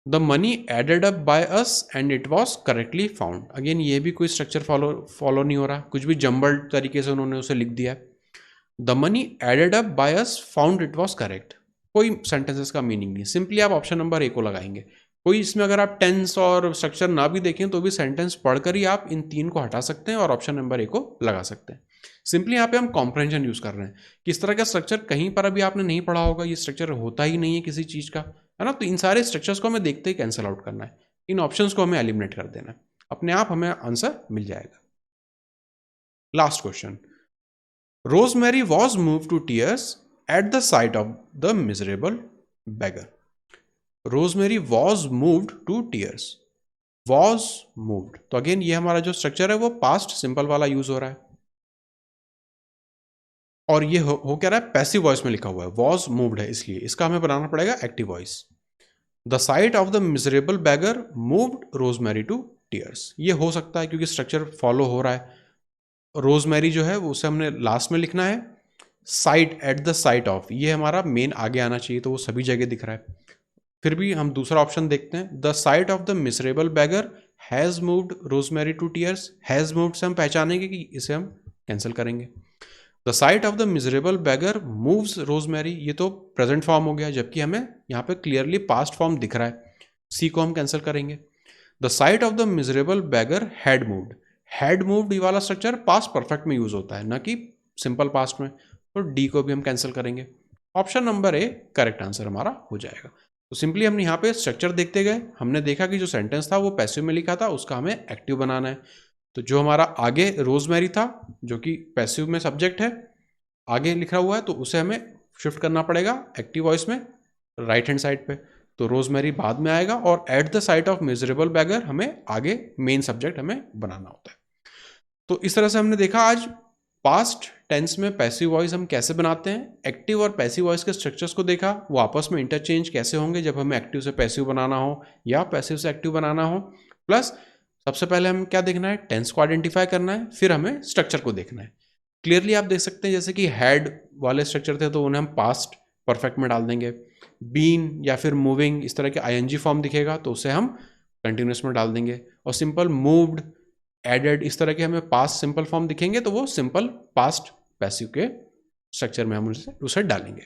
The money added up by us and it was correctly found, again ये भी कोई स्ट्रक्चर फॉलो नहीं हो रहा, कुछ भी जम्बल्ड तरीके से उन्होंने उसे लिख दिया। The money added up by us found it was correct, कोई सेंटेंसेस का मीनिंग नहीं, सिंपली आप ऑप्शन नंबर ए को लगाएंगे। कोई इसमें अगर आप टेंस और स्ट्रक्चर ना भी देखें तो भी सेंटेंस पढ़कर ही आप इन तीन को हटा सकते हैं और ऑप्शन नंबर ए को लगा सकते हैं। सिंपली यहाँ पे हम कॉम्प्रहेंशन यूज कर रहे हैं कि इस तरह का स्ट्रक्चर कहीं पर अभी आपने नहीं पढ़ा होगा, ये स्ट्रक्चर होता ही नहीं है किसी चीज का, है ना, तो इन सारे स्ट्रक्चर्स को हमें देखते ही कैंसिल आउट करना है, इन ऑप्शंस को हमें एलिमिनेट कर देना है, अपने आप हमें आंसर मिल जाएगा। Last question, Rosemary was move to tears at the sight of the miserable beggar. Rosemary was moved to tears, was moved, तो अगेन ये हमारा जो स्ट्रक्चर है वो पास्ट सिंपल वाला यूज हो रहा है, और ये हो क्या रहा है, पैसिव वॉइस में लिखा हुआ है, वॉज मूव्ड है, इसलिए इसका हमें बनाना पड़ेगा active voice. The sight of the miserable beggar moved Rosemary to tears, ये हो सकता है क्योंकि स्ट्रक्चर फॉलो हो रहा है। रोजमेरी जो है वो उसे हमने लास्ट में लिखना है, site eight the sight of, ये हमारा मेन आगे आना चाहिए, तो वो सभी जगह दिख रहा है। फिर भी हम दूसरा ऑप्शन देखते हैं, the sight of the miserable beggar has moved Rosemary to tears, has moved से हम पहचानेंगे कि इसे हम कैंसिल करेंगे। The sight of the miserable beggar moves Rosemary, ये तो प्रेजेंट फॉर्म हो गया, जबकि हमें यहाँ पे क्लियरली पास्ट फॉर्म दिख रहा है, सी को हम कैंसिल करेंगे। The sight of the miserable beggar had moved, had moved ये वाला स्ट्रक्चर पास्ट परफेक्ट में यूज होता है, ना कि सिंपल पास्ट में, तो डी को भी हम कैंसिल करेंगे। Option number A correct answer हमारा हो जाएगा। तो सिंपली हमने यहाँ पे स्ट्रक्चर देखते गए, हमने देखा कि जो सेंटेंस था वो पैसिव में लिखा था, उसका हमें एक्टिव बनाना है। तो जो हमारा आगे रोजमेरी था जो कि पैसिव में सब्जेक्ट है आगे लिखा हुआ है, तो उसे हमें शिफ्ट करना पड़ेगा एक्टिव वॉइस में राइट हैंड साइड पे, तो रोजमेरी बाद में आएगा, और at the sight of miserable beggar हमें आगे मेन सब्जेक्ट हमें बनाना होता है। तो इस तरह से हमने देखा आज पास्ट टेंस में पैसिव वॉइस हम कैसे बनाते हैं, एक्टिव और पैसिव वॉइस के स्ट्रक्चर्स को देखा, वो आपस में इंटरचेंज कैसे होंगे जब हमें एक्टिव से पैसिव बनाना हो या पैसिव से एक्टिव बनाना हो, प्लस सबसे पहले हमें क्या देखना है, टेंस को आइडेंटिफाई करना है, फिर हमें स्ट्रक्चर को देखना है। क्लियरली आप देख सकते हैं जैसे कि हैड वाले स्ट्रक्चर थे तो उन्हें हम पास्ट परफेक्ट में डाल देंगे, बीन या फिर मूविंग इस तरह के आईएनजी फॉर्म दिखेगा तो उसे हम कंटिन्यूस में डाल देंगे, और सिंपल मूव्ड एडेड इस तरह के हमें पास्ट सिंपल फॉर्म दिखेंगे तो वो सिंपल पास्ट पैसिव के स्ट्रक्चर में हम उसे डालेंगे।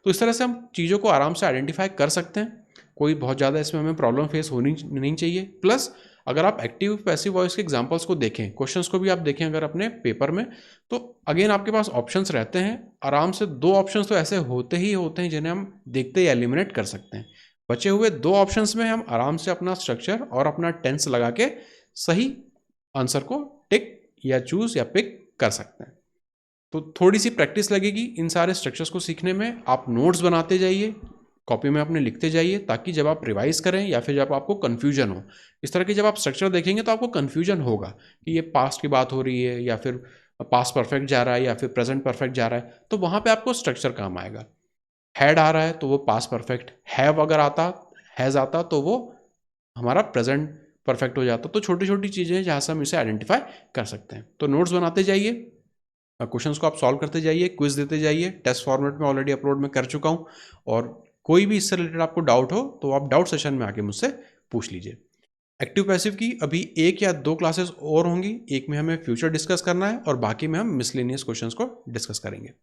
तो इस तरह से हम चीज़ों को आराम से आइडेंटिफाई कर सकते हैं, कोई बहुत ज़्यादा इसमें हमें प्रॉब्लम फेस होनी नहीं चाहिए। प्लस अगर आप एक्टिव पैसिव वॉइस के एग्जांपल्स को देखें, क्वेश्चंस को भी आप देखें अगर अपने पेपर में, तो अगेन आपके पास ऑप्शंस रहते हैं। आराम से 2 ऑप्शंस तो ऐसे होते ही होते हैं जिन्हें हम देखते ही एलिमिनेट कर सकते हैं। बचे हुए 2 ऑप्शंस में हम आराम से अपना स्ट्रक्चर और अपना टेंस लगा के सही आंसर को टिक या चूज या पिक कर सकते हैं। तो थोड़ी सी प्रैक्टिस लगेगी इन सारे स्ट्रक्चर्स को सीखने में। आप नोट्स बनाते जाइए, कॉपी में अपने लिखते जाइए, ताकि जब आप रिवाइज करें या फिर जब आपको कन्फ्यूजन हो, इस तरह की जब आप स्ट्रक्चर देखेंगे तो आपको कन्फ्यूजन होगा कि ये पास्ट की बात हो रही है या फिर पास्ट परफेक्ट जा रहा है या फिर प्रेजेंट परफेक्ट जा रहा है, तो वहाँ पे आपको स्ट्रक्चर काम आएगा। हैड आ रहा है तो वो पास्ट परफेक्ट, हैव अगर आता, हैज़ आता तो वो हमारा प्रेजेंट परफेक्ट हो जाता। तो छोटी छोटी चीज़ें हैं जहाँ से हम इसे आइडेंटिफाई कर सकते हैं। तो नोट्स बनाते जाइए, क्वेश्चंस को आप सॉल्व करते जाइए, क्विज देते जाइए। टेस्ट फॉर्मेट में ऑलरेडी अपलोड मैं कर चुका हूँ, और कोई भी इससे रिलेटेड आपको डाउट हो तो आप डाउट सेशन में आके मुझसे पूछ लीजिए। एक्टिव पैसिव की अभी 1 या 2 क्लासेस और होंगी। एक में हमें फ्यूचर डिस्कस करना है और बाकी में हम मिसलेनियस क्वेश्चंस को डिस्कस करेंगे।